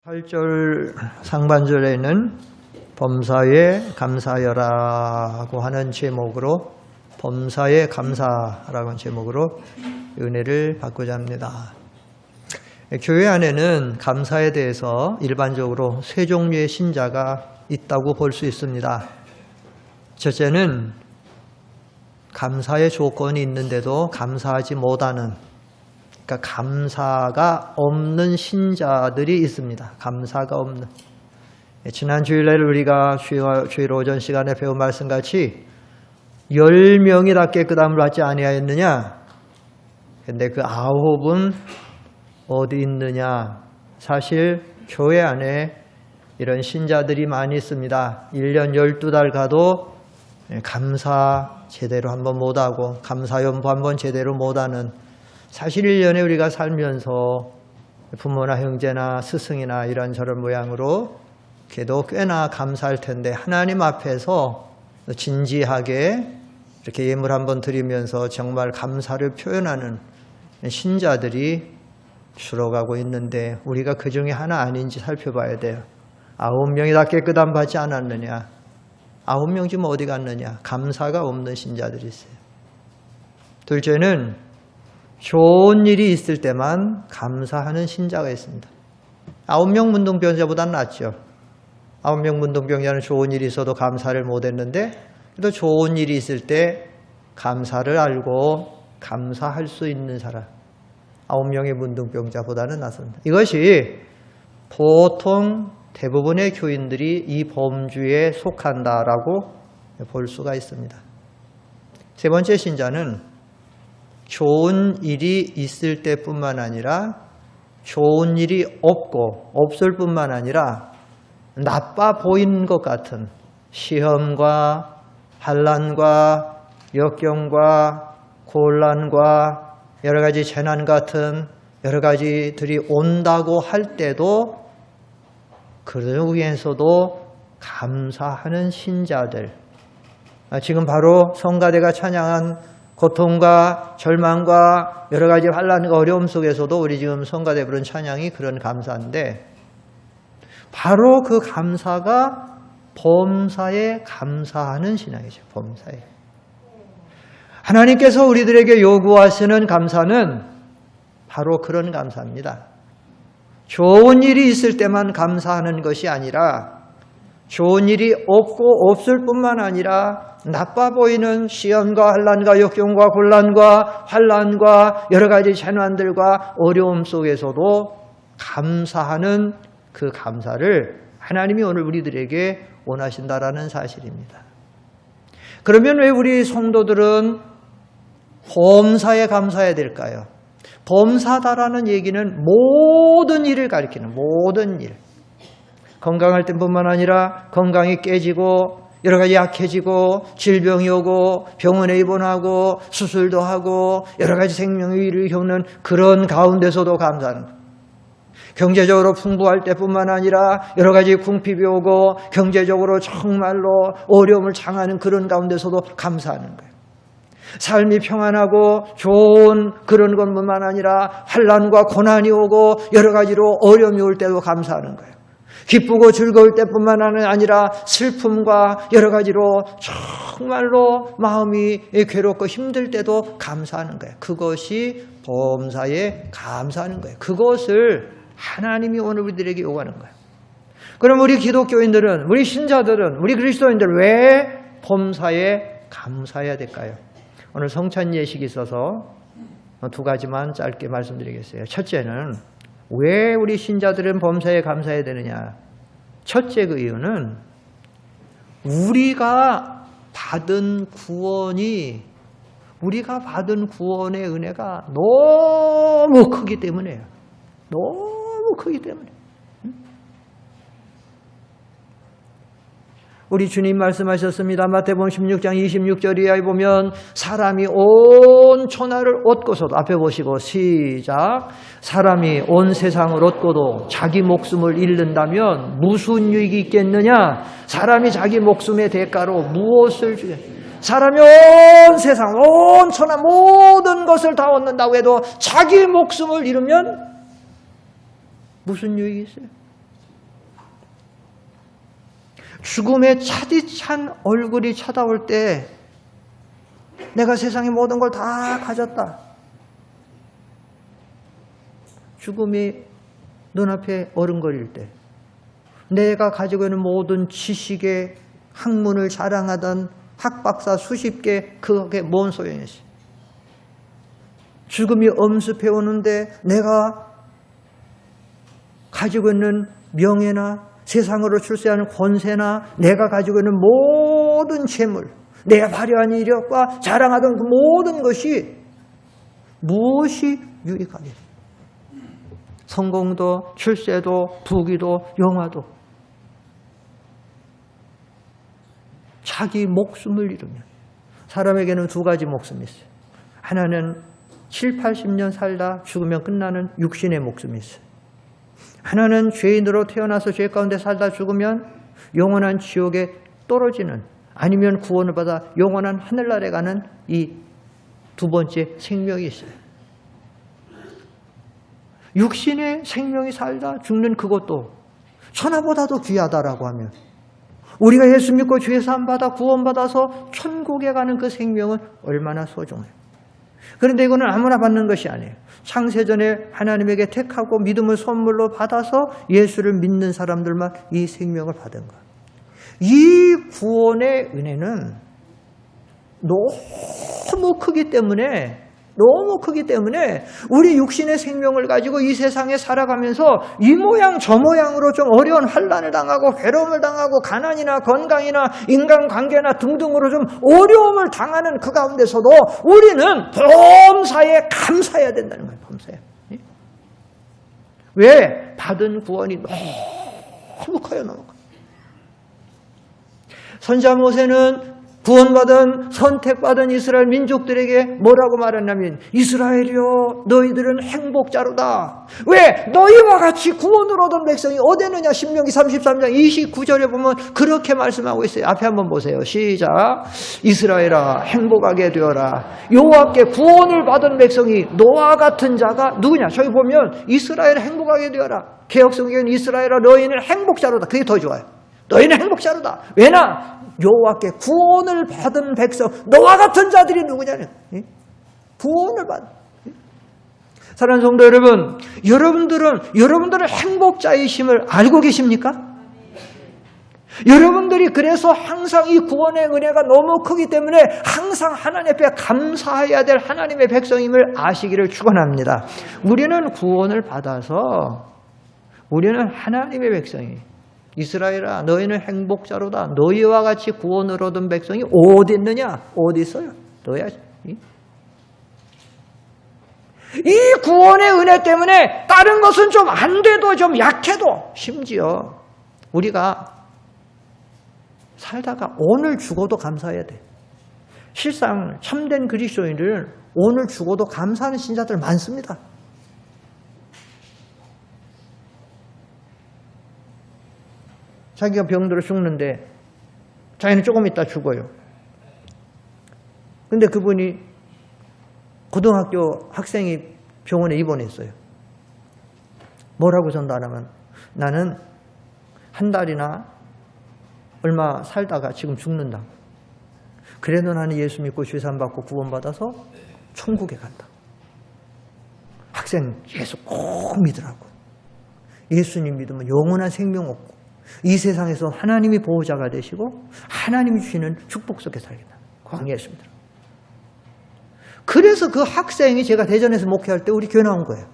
8절 상반절에는 범사에 감사여라고 하는 제목으로 범사에 감사라고 하는 제목으로 은혜를 받고자 합니다. 교회 안에는 감사에 대해서 일반적으로 세 종류의 신자가 있다고 볼 수 있습니다. 첫째는 감사의 조건이 있는데도 감사하지 못하는, 그러니까 감사가 없는 신자들이 있습니다. 감사가 없는. 지난 주일날 우리가 주일 오전 시간에 배운 말씀같이 10명이 다 깨끗함을 받지 아니하였느냐? 근데 그 9은 어디 있느냐? 사실 교회 안에 이런 신자들이 많이 있습니다. 1년 12달 가도 감사 제대로 한번 못하고 감사연부 한번 제대로 못하는, 사실 1년에 우리가 살면서 부모나 형제나 스승이나 이런저런 모양으로 그래도 꽤나 감사할 텐데 하나님 앞에서 진지하게 이렇게 예물 한번 드리면서 정말 감사를 표현하는 신자들이 줄어가고 있는데 우리가 그 중에 하나 아닌지 살펴봐야 돼요. 9명이 다 깨끗함 받지 않았느냐? 9명 지금 어디 갔느냐? 감사가 없는 신자들이 있어요. 둘째는 좋은 일이 있을 때만 감사하는 신자가 있습니다. 9명 문둥병자보다는 낫죠. 9명 문둥병자는 좋은 일이 있어도 감사를 못했는데 또 좋은 일이 있을 때 감사를 알고 감사할 수 있는 사람, 9명의 문둥병자보다는 낫습니다. 이것이 보통 대부분의 교인들이 이 범주에 속한다라고 볼 수가 있습니다. 세 번째 신자는 좋은 일이 있을 때뿐만 아니라 좋은 일이 없을 뿐만 아니라 나빠 보이는 것 같은 시험과 환난과 역경과 곤란과 여러 가지 재난 같은 여러 가지들이 온다고 할 때도 그 위에서도 감사하는 신자들, 지금 바로 성가대가 찬양한 고통과 절망과 여러 가지 환난과 어려움 속에서도 우리 지금 성가대 부른 찬양이 그런 감사인데 바로 그 감사가 범사에 감사하는 신앙이죠. 범사에. 하나님께서 우리들에게 요구하시는 감사는 바로 그런 감사입니다. 좋은 일이 있을 때만 감사하는 것이 아니라 좋은 일이 없고 없을 뿐만 아니라 나빠 보이는 시험과 환난과 역경과 곤란과 환난과 여러 가지 재난들과 어려움 속에서도 감사하는 그 감사를 하나님이 오늘 우리들에게 원하신다라는 사실입니다. 그러면 왜 우리 성도들은 범사에 감사해야 될까요? 범사다라는 얘기는 모든 일을 가리키는, 모든 일. 건강할 때뿐만 아니라 건강이 깨지고 여러 가지 약해지고 질병이 오고 병원에 입원하고 수술도 하고 여러 가지 생명위기를 겪는 그런 가운데서도 감사하는 거예요. 경제적으로 풍부할 때뿐만 아니라 여러 가지 궁핍이 오고 경제적으로 정말로 어려움을 당하는 그런 가운데서도 감사하는 거예요. 삶이 평안하고 좋은 그런 것뿐만 아니라 환난과 고난이 오고 여러 가지로 어려움이 올 때도 감사하는 거예요. 기쁘고 즐거울 때뿐만 아니라 슬픔과 여러 가지로 정말로 마음이 괴롭고 힘들 때도 감사하는 거예요. 그것이 범사에 감사하는 거예요. 그것을 하나님이 오늘 우리들에게 요구하는 거예요. 그럼 우리 기독교인들은, 우리 신자들은, 우리 그리스도인들은 왜 범사에 감사해야 될까요? 오늘 성찬 예식이 있어서 두 가지만 짧게 말씀드리겠어요. 첫째는 왜 우리 신자들은 범사에 감사해야 되느냐? 첫째 그 이유는 우리가 받은 구원의 은혜가 너무 크기 때문에요. 너무 크기 때문에. 우리 주님 말씀하셨습니다. 마태복음 16장 26절 이하에 보면 사람이 온 천하를 얻고서도, 앞에 보시고 시작, 사람이 온 세상을 얻고도 자기 목숨을 잃는다면 무슨 유익이 있겠느냐? 사람이 자기 목숨의 대가로 무엇을 주겠느냐? 사람이 온 세상, 온 천하 모든 것을 다 얻는다고 해도 자기 목숨을 잃으면 무슨 유익이 있어요? 죽음의 차디찬 얼굴이 쳐다올 때 내가 세상의 모든 걸 다 가졌다. 죽음이 눈앞에 어른거릴 때 내가 가지고 있는 모든 지식의 학문을 자랑하던 학박사 수십 개, 그게 뭔 소용이지? 죽음이 엄습해 오는데 내가 가지고 있는 명예나 세상으로 출세하는 권세나 내가 가지고 있는 모든 재물, 내가 발휘한 이력과 자랑하던 그 모든 것이 무엇이 유익하겠어? 성공도, 출세도, 부귀도, 영화도. 자기 목숨을 잃으면 사람에게는 두 가지 목숨이 있어요. 하나는 7, 80년 살다 죽으면 끝나는 육신의 목숨이 있어요. 하나는 죄인으로 태어나서 죄 가운데 살다 죽으면 영원한 지옥에 떨어지는, 아니면 구원을 받아 영원한 하늘나라에 가는 이 두 번째 생명이 있어요. 육신의 생명이 살다 죽는 그것도 천하보다도 귀하다라고 하면, 우리가 예수 믿고 죄 사함 받아 구원받아서 천국에 가는 그 생명은 얼마나 소중해요. 그런데 이거는 아무나 받는 것이 아니에요. 창세전에 하나님에게 택하고 믿음을 선물로 받아서 예수를 믿는 사람들만 이 생명을 받은 거예요. 이 구원의 은혜는 너무 크기 때문에 우리 육신의 생명을 가지고 이 세상에 살아가면서 이 모양 저 모양으로 좀 어려운 환난을 당하고 괴로움을 당하고 가난이나 건강이나 인간관계나 등등으로 좀 어려움을 당하는 그 가운데서도 우리는 범사에 감사해야 된다는 거예요. 범사에. 왜? 받은 구원이 너무 커요. 너무 커요. 선지자 모세는 구원받은 선택받은 이스라엘 민족들에게 뭐라고 말했냐면, 이스라엘이여 너희들은 행복자로다. 왜? 너희와 같이 구원을 얻은 백성이 어디 있느냐. 신명기 33장 29절에 보면 그렇게 말씀하고 있어요. 앞에 한번 보세요. 시작. 이스라엘아 행복하게 되어라. 여호와께 구원을 받은 백성이 너와 같은 자가 누구냐. 저기 보면 이스라엘 행복하게 되어라. 개역성경은 이스라엘아 너희는 행복자로다. 그게 더 좋아요. 너희는 행복자로다. 왜냐? 여호와께 구원을 받은 백성, 너와 같은 자들이 누구냐면 구원을 받은. 사랑하는 성도 여러분, 여러분들은 행복자이심을 알고 계십니까? 여러분들이 그래서 항상 이 구원의 은혜가 너무 크기 때문에 항상 하나님 앞에 감사해야 될 하나님의 백성임을 아시기를 축원합니다. 우리는 구원을 받아서 우리는 하나님의 백성이, 이스라엘아 너희는 행복자로다. 너희와 같이 구원을 얻은 백성이 어디 있느냐? 어디 있어요? 너희야. 이 구원의 은혜 때문에 다른 것은 좀 안 돼도, 좀 약해도, 심지어 우리가 살다가 오늘 죽어도 감사해야 돼. 실상 참된 그리스도인들은 오늘 죽어도 감사하는 신자들 많습니다. 자기가 병들어 죽는데 자기는 조금 있다 죽어요. 근데 그분이 고등학교 학생이 병원에 입원했어요. 뭐라고 전달하면, 나는 한 달이나 얼마 살다가 지금 죽는다. 그래도 나는 예수 믿고 죄사함 받고 구원받아서 천국에 간다. 학생 예수 꼭 믿으라고. 예수님 믿으면 영원한 생명 얻고 이 세상에서 하나님이 보호자가 되시고 하나님이 주시는 축복 속에 살겠다. 광야했습니다. 그래서 그 학생이 제가 대전에서 목회할 때 우리 교회 나온 거예요.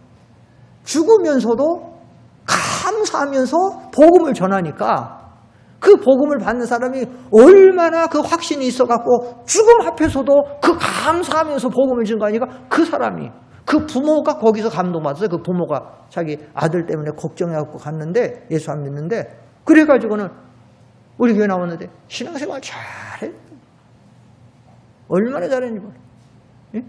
죽으면서도 감사하면서 복음을 전하니까 그 복음을 받는 사람이 얼마나 그 확신이 있어갖고 죽음 앞에서도 그 감사하면서 복음을 전하니까 그 사람이, 그 부모가 거기서 감동받았어요. 그 부모가 자기 아들 때문에 걱정해갖고 갔는데 예수 안 믿는데, 그래가지고는 우리 교회 나왔는데 신앙생활 잘해. 얼마나 잘했는지 몰라. 예?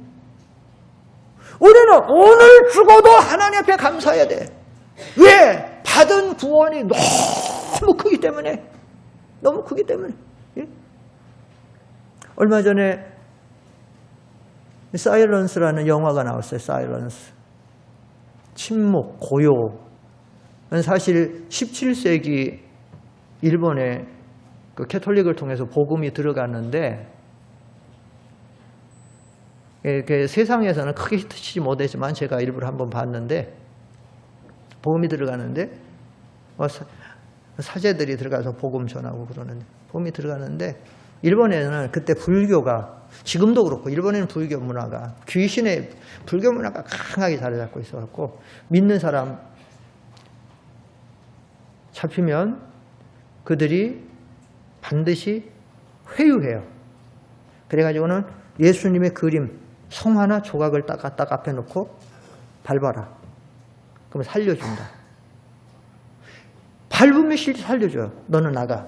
우리는 오늘 죽어도 하나님 앞에 감사해야 돼. 왜? 받은 구원이 너무 크기 때문에. 너무 크기 때문에. 예? 얼마 전에 사일런스라는 영화가 나왔어요. 사일런스. 침묵, 고요. 사실 17세기 일본의 그 캐톨릭을 통해서 복음이 들어갔는데 세상에서는 크게 히트치지 못했지만 제가 일부러 한번 봤는데 복음이 들어가는데 사제들이 들어가서 복음 전하고 그러는데 복음이 들어가는데 일본에는 그때 불교가 지금도 그렇고 일본에는 불교 문화가 귀신의 불교 문화가 강하게 자리 잡고 있어갖고 믿는 사람 잡히면 그들이 반드시 회유해요. 그래가지고는 예수님의 그림 성 하나 조각을 딱 앞에 놓고 밟아라. 그러면 살려준다. 밟으면 실제 살려줘요. 너는 나가.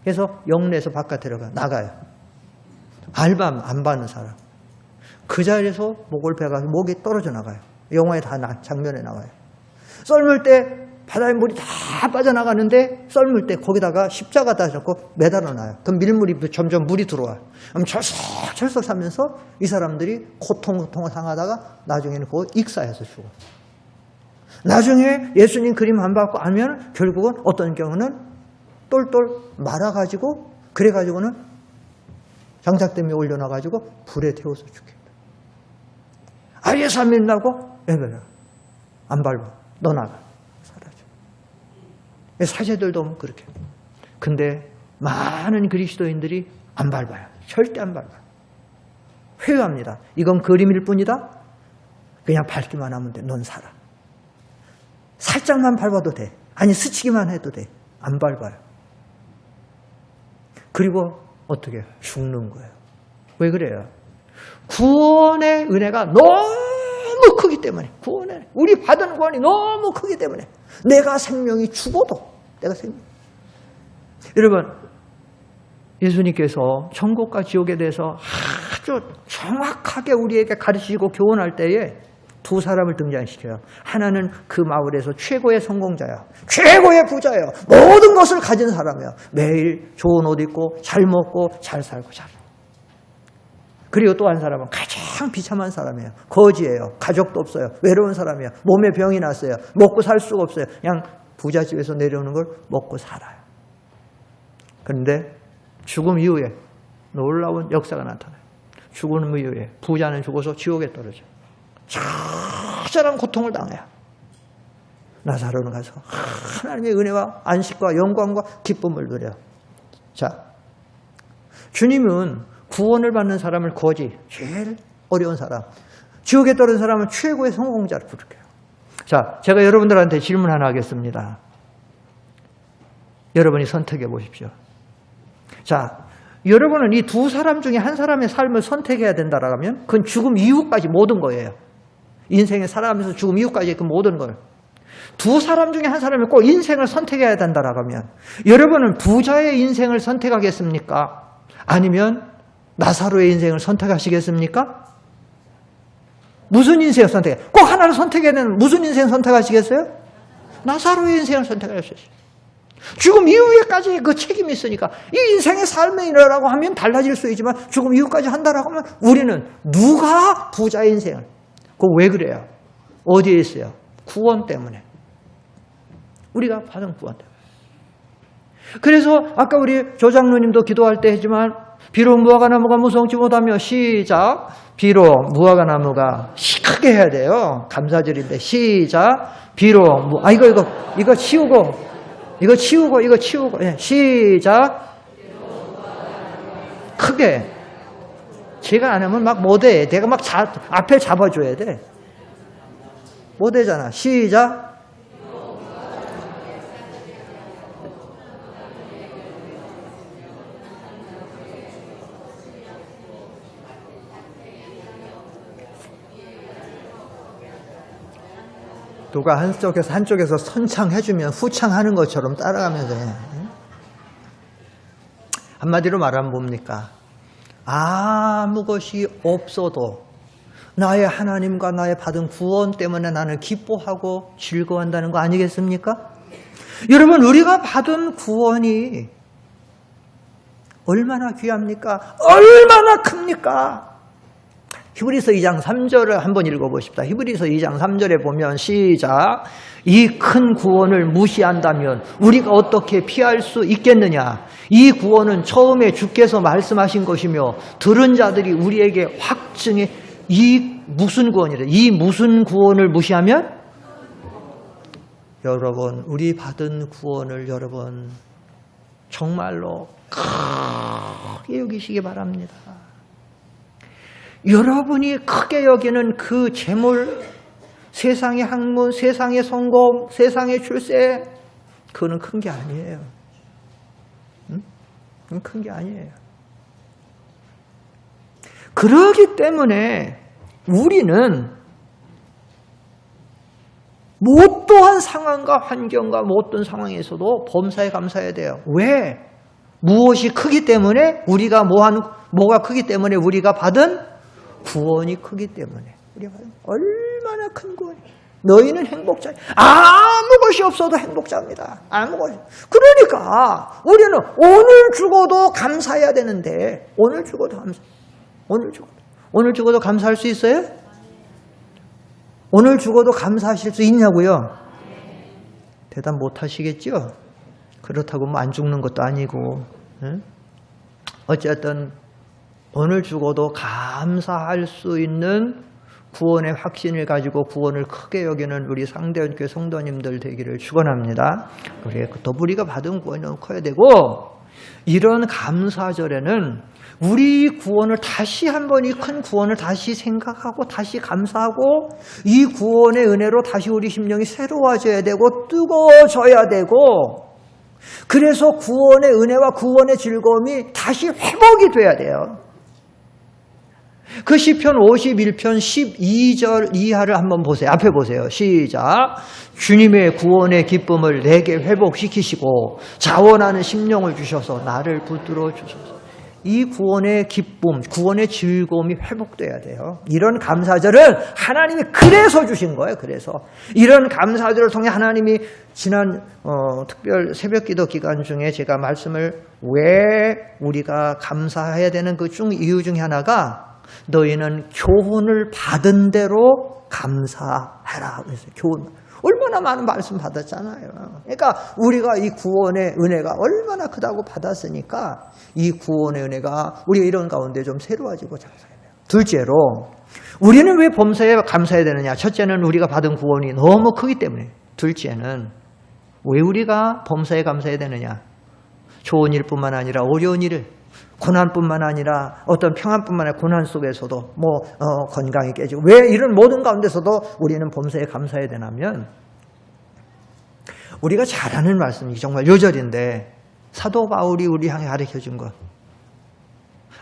그래서 영내에서 바깥에 나가요. 안 받는 사람. 그 자리에서 목을 베가서 목이 떨어져 나가요. 영화에 다 장면에 나와요. 썰물 때 바다에 물이 다 빠져나가는데 썰물 때 거기다가 십자가 다 잡고 매달아놔요. 그럼 밀물이 점점 물이 들어와요. 그럼 철썩 사면서 이 사람들이 고통을 당하다가 나중에는 그거 익사해서 죽어요. 나중에 예수님 그림 안 받고 알면 결국은 어떤 경우는 똘똘 말아가지고 그래가지고는 장작대에 올려놔가지고 불에 태워서 죽겠다. 예수 안 믿는다고? 안 밟아. 너 나가. 사라져. 사제들도 그렇게. 근데 많은 그리스도인들이 안 밟아요. 절대 안 밟아요. 회유합니다. 이건 그림일 뿐이다. 그냥 밟기만 하면 돼. 넌 살아. 살짝만 밟아도 돼. 아니 스치기만 해도 돼. 안 밟아요. 그리고 어떻게 해요? 죽는 거예요. 왜 그래요? 구원의 은혜가 너무 크기 때문에 우리 받은 구원이 너무 크기 때문에 내가 생명이 죽어도 여러분 예수님께서 천국과 지옥에 대해서 아주 정확하게 우리에게 가르치시고 교훈할 때에 두 사람을 등장시켜요. 하나는 그 마을에서 최고의 성공자야. 최고의 부자예요. 모든 것을 가진 사람이에요. 매일 좋은 옷 입고 잘 먹고 잘 살고 잘. 그리고 또 한 사람은 가장 비참한 사람이에요. 거지예요. 가족도 없어요. 외로운 사람이에요. 몸에 병이 났어요. 먹고 살 수가 없어요. 그냥 부잣집에서 내려오는 걸 먹고 살아요. 그런데 죽음 이후에 놀라운 역사가 나타나요. 죽음 이후에 부자는 죽어서 지옥에 떨어져요. 처절한 고통을 당해요. 나사로는 가서 하나님의 은혜와 안식과 영광과 기쁨을 누려요. 자, 주님은 구원을 받는 사람을 거지, 제일 어려운 사람, 지옥에 떨어진 사람은 최고의 성공자를 부르게요. 자, 제가 여러분들한테 질문 하나 하겠습니다. 여러분이 선택해 보십시오. 자, 여러분은 이 두 사람 중에 한 사람의 삶을 선택해야 된다라면 그건 죽음 이후까지 모든 거예요. 인생에 살아가면서 죽음 이후까지 그 모든 걸. 두 사람 중에 한 사람이 꼭 인생을 선택해야 된다라고 하면 여러분은 부자의 인생을 선택하겠습니까? 아니면 나사로의 인생을 선택하시겠습니까? 무슨 인생을 선택해? 꼭 하나를 선택해야 되는 무슨 인생 선택하시겠어요? 나사로의 인생을 선택하셨어요. 죽음 이후에까지 그 책임이 있으니까 이 인생의 삶이라고 하면 달라질 수 있지만 죽음 이후까지 한다라고 하면 우리는 누가 부자의 인생을 그거 왜 그래요? 어디에 있어요? 구원 때문에. 우리가 받은 구원 때문에. 그래서 아까 우리 조장로님도 기도할 때 했지만 비록 무화과나무가 무성치 못하며 시작. 비록 무화과나무가 크게 해야 돼요. 감사절인데 시작. 비록 이거 치우고 예, 시작. 크게. 제가 안 하면 막 못해. 내가 막 앞에 잡아줘야 돼. 못하잖아. 시작. 누가 한쪽에서 선창해주면 후창하는 것처럼 따라가면서 해. 한마디로 말하면 뭡니까? 아무 것이 없어도 나의 하나님과 나의 받은 구원 때문에 나는 기뻐하고 즐거워한다는 거 아니겠습니까? 여러분, 우리가 받은 구원이 얼마나 귀합니까? 얼마나 큽니까? 히브리서 2장 3절을 한번 읽어보십시다. 히브리서 2장 3절에 보면 시작. 이 큰 구원을 무시한다면 우리가 어떻게 피할 수 있겠느냐. 이 구원은 처음에 주께서 말씀하신 것이며 들은 자들이 우리에게 확증해. 이 무슨 구원이래? 이 무슨 구원을 무시하면? 여러분, 우리 받은 구원을 여러분 정말로 크게 여기시기 바랍니다. 여러분이 크게 여기는 그 재물, 세상의 학문, 세상의 성공, 세상의 출세, 그거는 큰 게 아니에요. 그건 큰 게 아니에요. 그러기 때문에 우리는 못도한 상황과 환경과 못도한 상황에서도 범사에 감사해야 돼요. 왜? 무엇이 크기 때문에 우리가 뭐가 크기 때문에 우리가 받은 구원이 크기 때문에 우리가 받은 얼마나 큰 구원이. 너희는 행복자야. 아무 것이 없어도 행복자입니다. 아무 것이. 그러니까 우리는 오늘 죽어도 감사해야 되는데 오늘 죽어도 감사할 수 있어요? 오늘 죽어도 감사하실 수 있냐고요? 대답 못 하시겠죠? 그렇다고 뭐 안 죽는 것도 아니고. 응? 어쨌든 오늘 죽어도 감사할 수 있는 구원의 확신을 가지고 구원을 크게 여기는 우리 상대원교회 성도님들 되기를 축원합니다. 또 우리가 받은 구원이 너무 커야 되고, 이런 감사절에는 우리 구원을 다시 한번, 이 큰 구원을 다시 생각하고 다시 감사하고, 이 구원의 은혜로 다시 우리 심령이 새로워져야 되고 뜨거워져야 되고, 그래서 구원의 은혜와 구원의 즐거움이 다시 회복이 돼야 돼요. 그 시편 51편 12절 이하를 한번 보세요. 앞에 보세요. 시작. 주님의 구원의 기쁨을 내게 회복시키시고 자원하는 심령을 주셔서 나를 붙들어 주소서. 이 구원의 기쁨, 구원의 즐거움이 회복돼야 돼요. 이런 감사절은 하나님이 그래서 주신 거예요. 그래서 이런 감사절을 통해 하나님이 지난 특별 새벽기도 기간 중에 제가 말씀을, 왜 우리가 감사해야 되는 그 이유 중에 하나가 너희는 교훈을 받은 대로 감사해라. 그래서 교훈. 얼마나 많은 말씀 받았잖아요. 그러니까 우리가 이 구원의 은혜가 얼마나 크다고 받았으니까 이 구원의 은혜가 우리가 이런 가운데 좀 새로워지고 감사해야 돼요. 둘째로, 우리는 왜 범사에 감사해야 되느냐? 첫째는 우리가 받은 구원이 너무 크기 때문에. 둘째는 왜 우리가 범사에 감사해야 되느냐? 좋은 일뿐만 아니라 어려운 일을, 고난뿐만 아니라 어떤 평안뿐만 아니라 고난 속에서도 건강이 깨지고, 왜 이런 모든 가운데서도 우리는 범사에 감사해야 되냐면, 우리가 잘 아는 말씀이 정말 요절인데 사도 바울이 우리 향해 가르쳐준 것,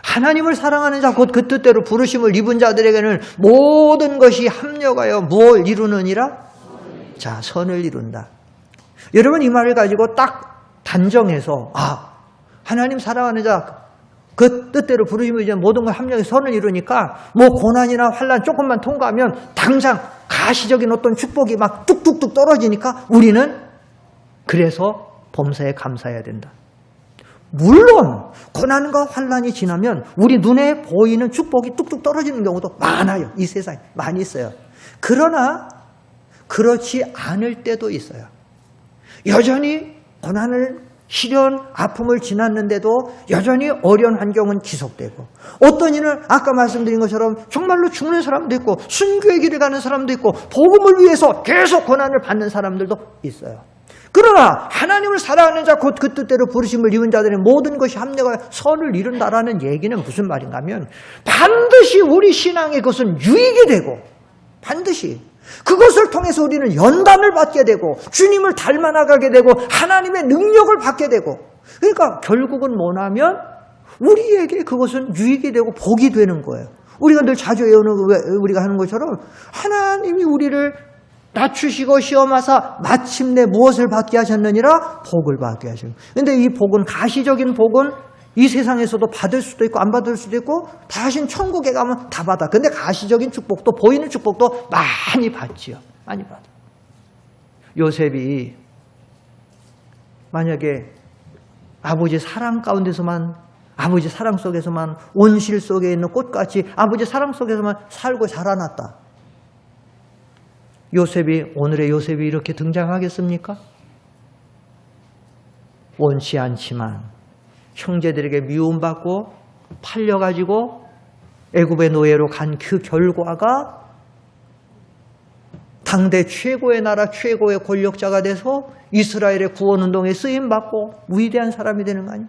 하나님을 사랑하는 자 곧 그 뜻대로 부르심을 입은 자들에게는 모든 것이 합력하여 무엇을 이루느니라? 자, 선을 이룬다. 여러분, 이 말을 가지고 딱 단정해서 하나님 사랑하는 자 그 뜻대로 부르심을 이제 모든 걸 합력해 선을 이루니까 고난이나 환난 조금만 통과하면 당장 가시적인 어떤 축복이 막 뚝뚝뚝 떨어지니까 우리는 그래서 범사에 감사해야 된다. 물론 고난과 환난이 지나면 우리 눈에 보이는 축복이 뚝뚝 떨어지는 경우도 많아요. 이 세상에 많이 있어요. 그러나 그렇지 않을 때도 있어요. 여전히 고난을, 시련, 아픔을 지났는데도 여전히 어려운 환경은 지속되고, 어떤 이는 아까 말씀드린 것처럼 정말로 죽는 사람도 있고 순교의 길을 가는 사람도 있고 복음을 위해서 계속 고난을 받는 사람들도 있어요. 그러나 하나님을 사랑하는 자 곧 그 뜻대로 부르심을 입은 자들은 모든 것이 합력하여 선을 이룬다라는 얘기는 무슨 말인가 하면, 반드시 우리 신앙의 것은 유익이 되고, 반드시 그것을 통해서 우리는 연단을 받게 되고 주님을 닮아나가게 되고 하나님의 능력을 받게 되고, 그러니까 결국은 뭐냐면 우리에게 그것은 유익이 되고 복이 되는 거예요. 우리가 늘 자주 외우는, 우리가 하는 것처럼 하나님이 우리를 낮추시고 시험하사 마침내 무엇을 받게 하셨느니라? 복을 받게 하시고. 그런데 이 복은, 가시적인 복은 이 세상에서도 받을 수도 있고 안 받을 수도 있고, 다신 천국에 가면 다 받아. 근데 가시적인 축복도, 보이는 축복도 많이 받지요. 많이 받아. 요셉이 만약에 아버지 사랑 가운데서만 아버지 사랑 속에서만, 온실 속에 있는 꽃같이 아버지 사랑 속에서만 살고 자라났다. 오늘의 요셉이 이렇게 등장하겠습니까? 원치 않지만 형제들에게 미움받고 팔려가지고 애굽의 노예로 간 그 결과가 당대 최고의 나라, 최고의 권력자가 돼서 이스라엘의 구원운동에 쓰임받고 위대한 사람이 되는 거 아니에요?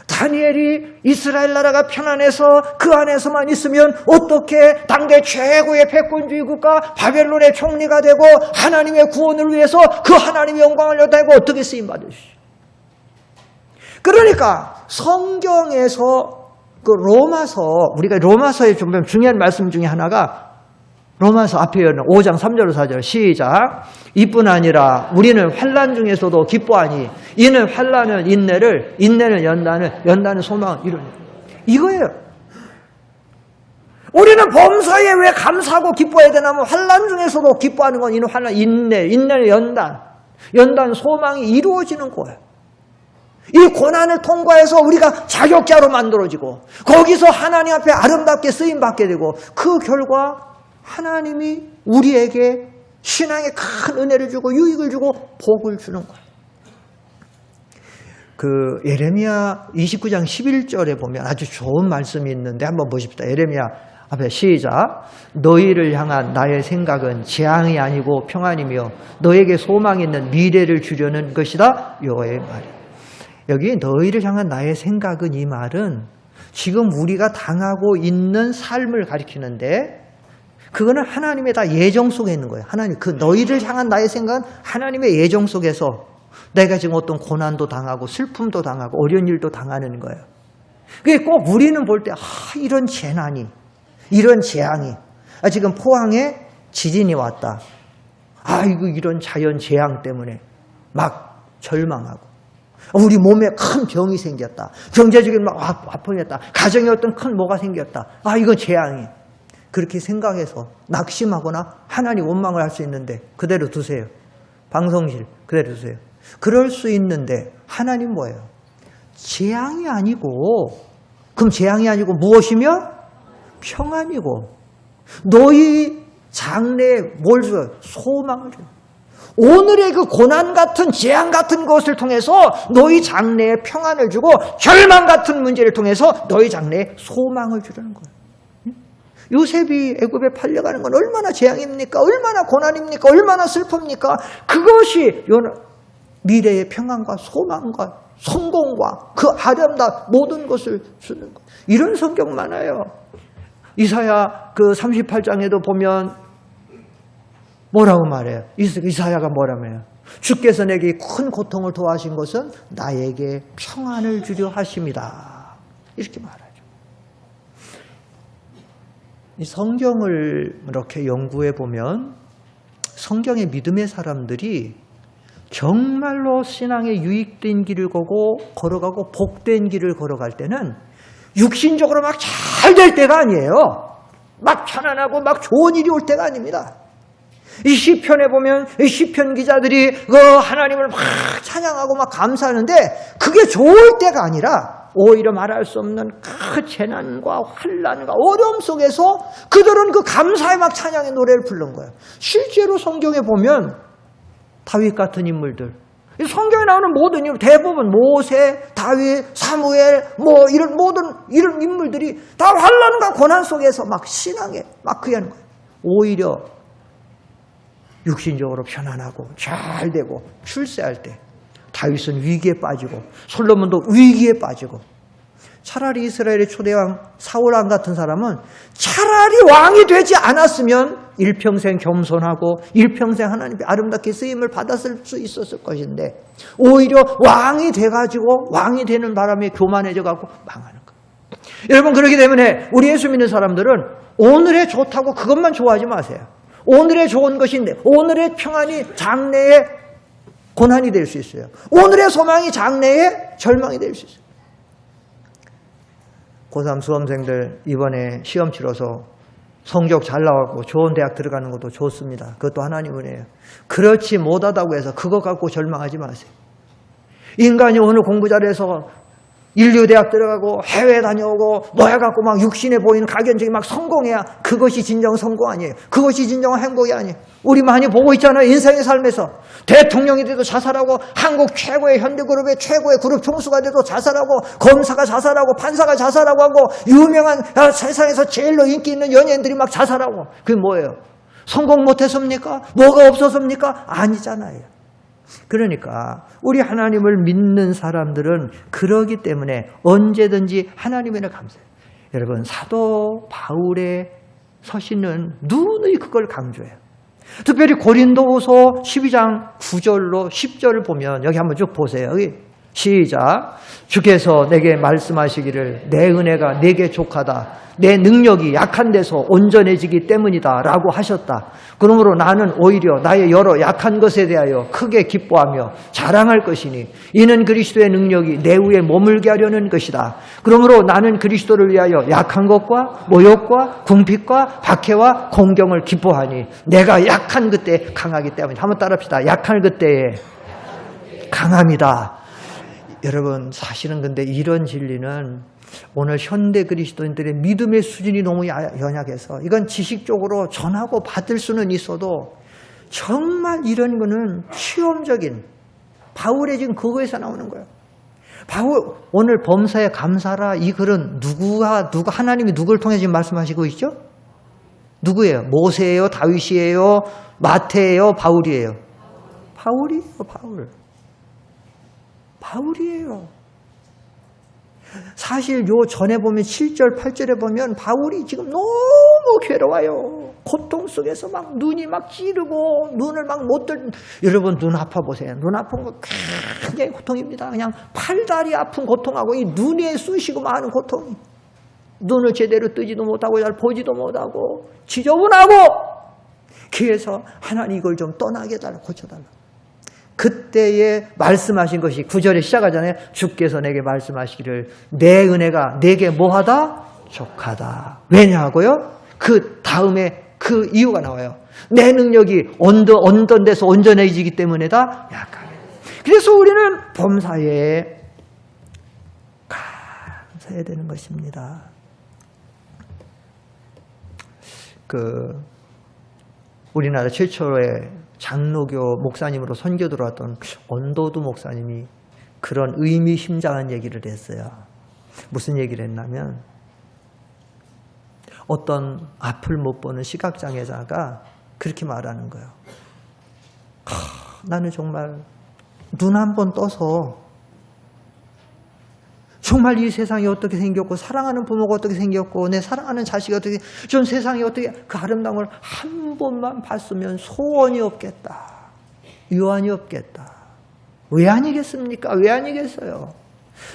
다니엘이 이스라엘 나라가 편안해서 그 안에서만 있으면 어떻게 당대 최고의 패권주의 국가 바벨론의 총리가 되고 하나님의 구원을 위해서 그 하나님의 영광을 나타내고 어떻게 쓰임받을 수 있어요? 그러니까 성경에서 그 로마서, 우리가 로마서에 좀 중요한 말씀 중에 하나가 로마서 앞에 있는 5장 3절 4절 시작. 이뿐 아니라 우리는 환난 중에서도 기뻐하니 이는 환난은 인내를, 인내는 연단을, 연단은 소망을 이루는 이거예요. 우리는 범사에 왜 감사하고 기뻐해야 되냐면 환난 중에서도 기뻐하는 건 이는 환난, 인내, 인내는 연단, 연단 소망이 이루어지는 거예요. 이 고난을 통과해서 우리가 자격자로 만들어지고 거기서 하나님 앞에 아름답게 쓰임받게 되고 그 결과 하나님이 우리에게 신앙에 큰 은혜를 주고 유익을 주고 복을 주는 거예요. 그 예레미야 29장 11절에 보면 아주 좋은 말씀이 있는데 한번 보십시다. 예레미야 앞에 시작. 너희를 향한 나의 생각은 재앙이 아니고 평안이며 너에게 소망이 있는 미래를 주려는 것이다. 여호와의 말이야. 여기 너희를 향한 나의 생각은 이 말은 지금 우리가 당하고 있는 삶을 가리키는데 그거는 하나님의 다 예정 속에 있는 거예요. 하나님, 그 너희를 향한 나의 생각은 하나님의 예정 속에서 내가 지금 어떤 고난도 당하고 슬픔도 당하고 어려운 일도 당하는 거예요. 그게 꼭 우리는 볼 때 이런 재난이, 이런 재앙이, 지금 포항에 지진이 왔다. 아이고 이런 자연 재앙 때문에 막 절망하고 우리 몸에 큰 병이 생겼다. 경제적인 막 아픔이었다. 가정에 어떤 큰 뭐가 생겼다. 이건 재앙이. 그렇게 생각해서 낙심하거나 하나님 원망을 할 수 있는데 그대로 두세요. 방송실 그대로 두세요. 그럴 수 있는데 하나님 뭐예요? 재앙이 아니고, 그럼 재앙이 아니고 무엇이며? 평안이고 너희 장래에 뭘 줘요? 소망을 줘요. 오늘의 그 고난 같은 재앙 같은 것을 통해서 너희 장래에 평안을 주고 절망 같은 문제를 통해서 너희 장래에 소망을 주려는 거예요. 요셉이 애굽에 팔려가는 건 얼마나 재앙입니까? 얼마나 고난입니까? 얼마나 슬픕니까? 그것이 미래의 평안과 소망과 성공과 그 아름다운 모든 것을 주는 거예요. 이런 성경 많아요. 이사야 그 38장에도 보면 뭐라고 말해요? 이사야가 뭐라며요? 주께서 내게 큰 고통을 도하신 것은 나에게 평안을 주려 하심이다. 이렇게 말해요. 이 성경을 이렇게 연구해 보면 성경의 믿음의 사람들이 정말로 신앙에 유익된 길을 걸어가고 복된 길을 걸어갈 때는 육신적으로 막 잘 될 때가 아니에요. 막 편안하고 막 좋은 일이 올 때가 아닙니다. 이 시편에 보면 이 시편 기자들이 하나님을 막 찬양하고 막 감사하는데 그게 좋을 때가 아니라 오히려 말할 수 없는 그 재난과 환난과 어려움 속에서 그들은 그 감사의 막 찬양의 노래를 부른 거예요. 실제로 성경에 보면 다윗 같은 인물들, 성경에 나오는 모든 인물, 대부분 모세, 다윗, 사무엘, 이런 모든 이런 인물들이 다 환난과 고난 속에서 막 신앙에 막 그하는 거예요. 오히려 육신적으로 편안하고 잘 되고 출세할 때 다윗은 위기에 빠지고 솔로몬도 위기에 빠지고, 차라리 이스라엘의 초대왕 사울왕 같은 사람은 차라리 왕이 되지 않았으면 일평생 겸손하고 일평생 하나님의 아름답게 쓰임을 받았을 수 있었을 것인데 오히려 왕이 돼가지고 왕이 되는 바람에 교만해져가고 망하는 거예요. 여러분, 그렇기 때문에 우리 예수 믿는 사람들은 오늘의 좋다고 그것만 좋아하지 마세요. 오늘의 좋은 것인데 오늘의 평안이 장래의 고난이 될 수 있어요. 오늘의 소망이 장래의 절망이 될 수 있어요. 고3 수험생들 이번에 시험 치러서 성적 잘 나왔고 좋은 대학 들어가는 것도 좋습니다. 그것도 하나님 은혜예요. 그렇지 못하다고 해서 그거 갖고 절망하지 마세요. 인간이 오늘 공부 잘해서 인류대학 들어가고 해외 다녀오고 뭐 해갖고 막 육신에 보이는 각연적인 막 성공해야 그것이 진정 성공 아니에요. 그것이 진정한 행복이 아니에요. 우리 많이 보고 있잖아요. 인생의 삶에서 대통령이 돼도 자살하고, 한국 최고의 현대그룹의 최고의 그룹 총수가 돼도 자살하고, 검사가 자살하고, 판사가 자살하고 하고, 유명한 세상에서 제일로 인기 있는 연예인들이 막 자살하고. 그게 뭐예요? 성공 못했습니까? 뭐가 없었습니까? 아니잖아요. 그러니까 우리 하나님을 믿는 사람들은 그러기 때문에 언제든지 하나님에게 감사해요. 여러분, 사도 바울의 서신은 누누이 그걸 강조해요. 특별히 고린도후서 12장 9절로 10절을 보면 여기 한번 쭉 보세요. 여기 시작. 주께서 내게 말씀하시기를 내 은혜가 내게 족하다. 내 능력이 약한 데서 온전해지기 때문이다 라고 하셨다. 그러므로 나는 오히려 나의 여러 약한 것에 대하여 크게 기뻐하며 자랑할 것이니 이는 그리스도의 능력이 내 위에 머물게 하려는 것이다. 그러므로 나는 그리스도를 위하여 약한 것과 모욕과 궁핍과 박해와 공경을 기뻐하니 내가 약한 그때 강하기 때문이다. 한번 따라합시다. 약한 그때에 강함이다. 여러분, 사실은 근데 이런 진리는 오늘 현대 그리스도인들의 믿음의 수준이 너무 연약해서 이건 지식적으로 전하고 받을 수는 있어도 정말 이런 거는 시험적인, 바울의 지금 그거에서 나오는 거예요. 바울 오늘 범사에 감사라 이 글은 누가 하나님이 누구를 통해 지금 말씀하시고 있죠? 누구예요? 모세예요? 다윗이에요? 마태예요? 바울이에요? 바울이에요. 바울이에요. 사실 요 전에 보면 7절, 8절에 보면 바울이 지금 너무 괴로워요. 고통 속에서 막 눈이 막 찌르고 눈을 막 못 들. 여러분 눈 아파 보세요. 눈 아픈 거 굉장히 고통입니다. 그냥 팔다리 아픈 고통하고 이 눈에 쑤시고 많은 고통. 눈을 제대로 뜨지도 못하고 잘 보지도 못하고 지저분하고. 그래서 하나님 이걸 좀 떠나게 해달라, 고쳐달라. 그때에 말씀하신 것이 9절에 시작하잖아요. 주께서 내게 말씀하시기를 내 은혜가 내게 뭐하다? 족하다. 왜냐하고요? 그 다음에 그 이유가 나와요. 내 능력이 어떤 데서 온전해지기 때문에다 약하게. 그래서 우리는 범사에 감사해야 되는 것입니다. 우리나라 최초의 장로교 목사님으로 선교 들어왔던 언도두 목사님이 그런 의미심장한 얘기를 했어요. 무슨 얘기를 했냐면 어떤 앞을 못 보는 시각장애자가 그렇게 말하는 거예요. 나는 정말 눈 한 번 떠서 정말 이 세상이 어떻게 생겼고 사랑하는 부모가 어떻게 생겼고 내 사랑하는 자식이 어떻게 전 세상이 어떻게 그 아름다움을 한 번만 봤으면 소원이 없겠다. 유한이 없겠다. 왜 아니겠습니까? 왜 아니겠어요?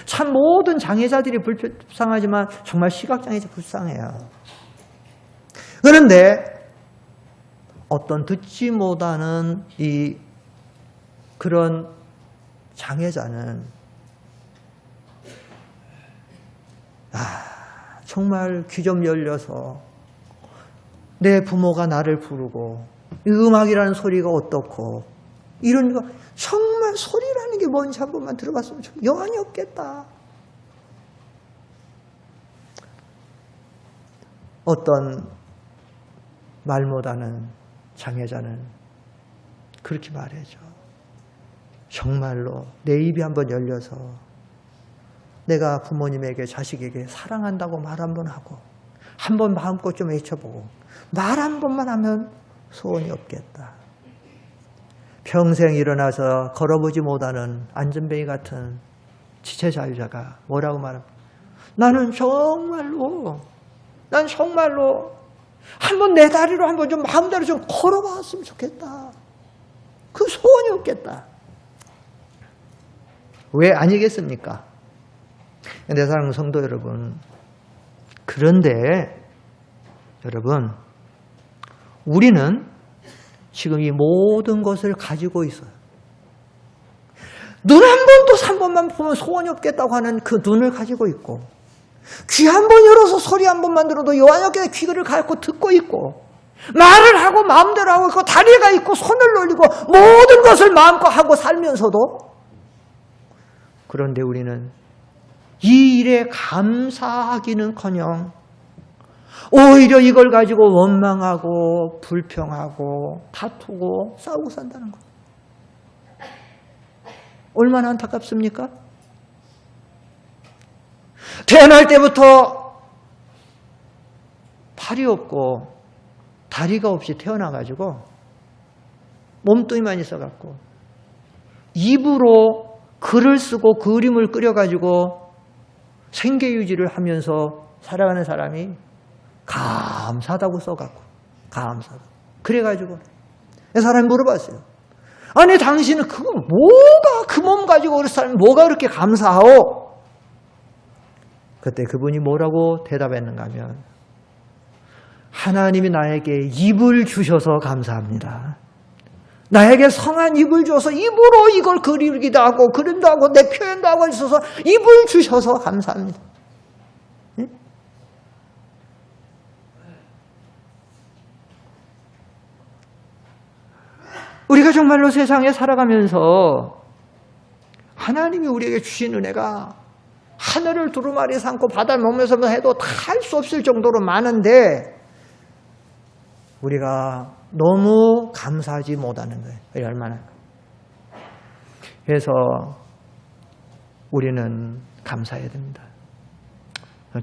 참 모든 장애자들이 불쌍하지만 정말 시각장애자 불쌍해요. 그런데 어떤 듣지 못하는 그런 장애자는 정말 귀 좀 열려서 내 부모가 나를 부르고 음악이라는 소리가 어떻고 이런 거 정말 소리라는 게 뭔지 한 번만 들어봤으면 여한이 없겠다. 어떤 말 못하는 장애자는 그렇게 말해줘. 정말로 내 입이 한번 열려서 내가 부모님에게 자식에게 사랑한다고 말 한번 하고 한번 마음껏 좀 외쳐보고 말 한 번만 하면 소원이 없겠다. 평생 일어나서 걸어보지 못하는 안전뱅이 같은 지체자유자가 뭐라고 말합니까? 나는 정말로 한번 내 다리로 한번 좀 마음대로 좀 걸어봤으면 좋겠다. 그 소원이 없겠다. 왜 아니겠습니까? 내 사랑하는 성도 여러분, 그런데 여러분, 우리는 지금 이 모든 것을 가지고 있어요. 눈 한 번 또 3번만 보면 소원이 없겠다고 하는 그 눈을 가지고 있고, 귀 한 번 열어서 소리 한 번만 들어도 여한이 없게 귀를 갖고 듣고 있고, 말을 하고 마음대로 하고 있고, 다리가 있고 손을 놀리고 모든 것을 마음껏 하고 살면서도 그런데 우리는 이 일에 감사하기는커녕 오히려 이걸 가지고 원망하고 불평하고 다투고 싸우고 산다는 거예요. 얼마나 안타깝습니까? 태어날 때부터 팔이 없고 다리가 없이 태어나가지고 몸뚱이만 있어갖고 입으로 글을 쓰고 그림을 그려가지고 생계유지를 하면서 살아가는 사람이 감사하다고 써갖고 감사하다. 그래가지고 사람이 물어봤어요. 아니 당신은 그거 뭐가 그 몸 가지고 그런 사람이 뭐가 그렇게 감사하오? 그때 그분이 뭐라고 대답했는가 하면 하나님이 나에게 입을 주셔서 감사합니다. 나에게 성한 입을 줘서 입으로 이걸 그리기도 하고 그림도 하고 내 표현도 하고 있어서 입을 주셔서 감사합니다. 네? 우리가 정말로 세상에 살아가면서 하나님이 우리에게 주신 은혜가 하늘을 두루마리 삼고 바다를 먹면서 해도 다 할 수 없을 정도로 많은데 우리가 너무 감사하지 못하는 거예요. 얼마나. 그래서 우리는 감사해야 됩니다.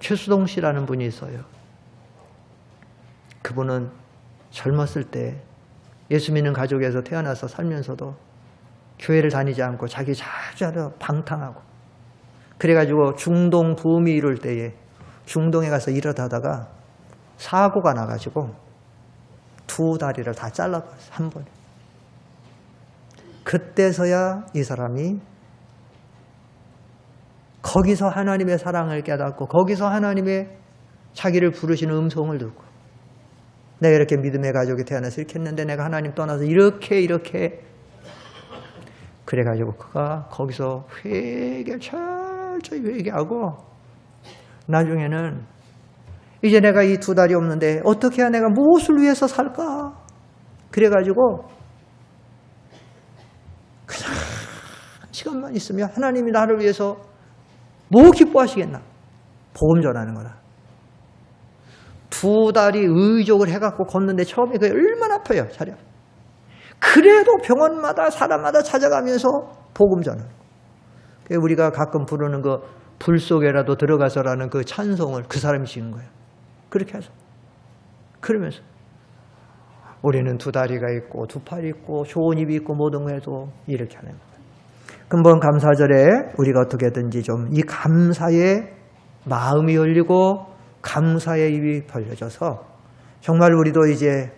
최수동 씨라는 분이 있어요. 그분은 젊었을 때 예수 믿는 가족에서 태어나서 살면서도 교회를 다니지 않고 자기 자주 방탕하고 그래가지고 중동 붐이 이룰 때에 중동에 가서 일하다가 사고가 나가지고 두 다리를 다 잘라버렸어요. 한 번에. 그때서야 이 사람이 거기서 하나님의 사랑을 깨닫고 거기서 하나님의 자기를 부르시는 음성을 듣고 내가 이렇게 믿음의 가족이 태어나서 이렇게 했는데 내가 하나님 떠나서 이렇게 그래가지고 그가 거기서 철저히 회개하고 나중에는 이제 내가 이 두 다리 없는데 어떻게 해야 내가 무엇을 위해서 살까? 그래가지고 그냥 시간만 있으면 하나님이 나를 위해서 뭐 기뻐하시겠나? 복음 전하는 거다. 두 다리 의족을 해갖고 걷는데 처음에 그게 얼마나 아파요. 자려. 그래도 병원마다 사람마다 찾아가면서 복음 전하는 거예요. 우리가 가끔 부르는 그 불 속에라도 들어가서라는 그 찬송을 그 사람이 지은 거예요. 그렇게 해서. 그러면서 우리는 두 다리가 있고 두 팔이 있고 좋은 입이 있고 모든 거 해도 이렇게 하는 거예요. 근본 감사절에 우리가 어떻게든지 좀 이 감사의 마음이 열리고 감사의 입이 벌려져서 정말 우리도 이제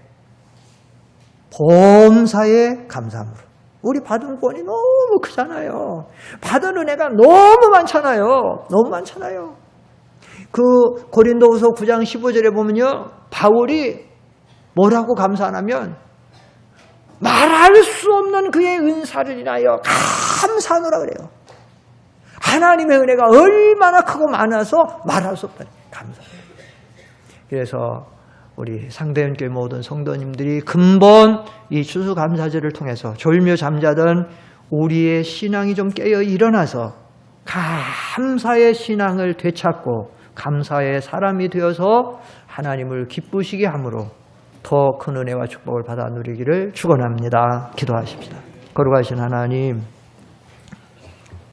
범사에 감사함으로 우리 받은 구원이 너무 크잖아요. 받은 은혜가 너무 많잖아요. 너무 많잖아요. 그 고린도후서 9장 15절에 보면요. 바울이 뭐라고 감사하냐면 말할 수 없는 그의 은사를 인하여 감사하노라 그래요. 하나님의 은혜가 얼마나 크고 많아서 말할 수 없다. 감사해요. 그래서 우리 상대연교회 모든 성도님들이 근본 이 추수감사절을 통해서 졸며 잠자던 우리의 신앙이 좀 깨어 일어나서 감사의 신앙을 되찾고 감사의 사람이 되어서 하나님을 기쁘시게 함으로 더 큰 은혜와 축복을 받아 누리기를 축원합니다. 기도하십시다. 거룩하신 하나님,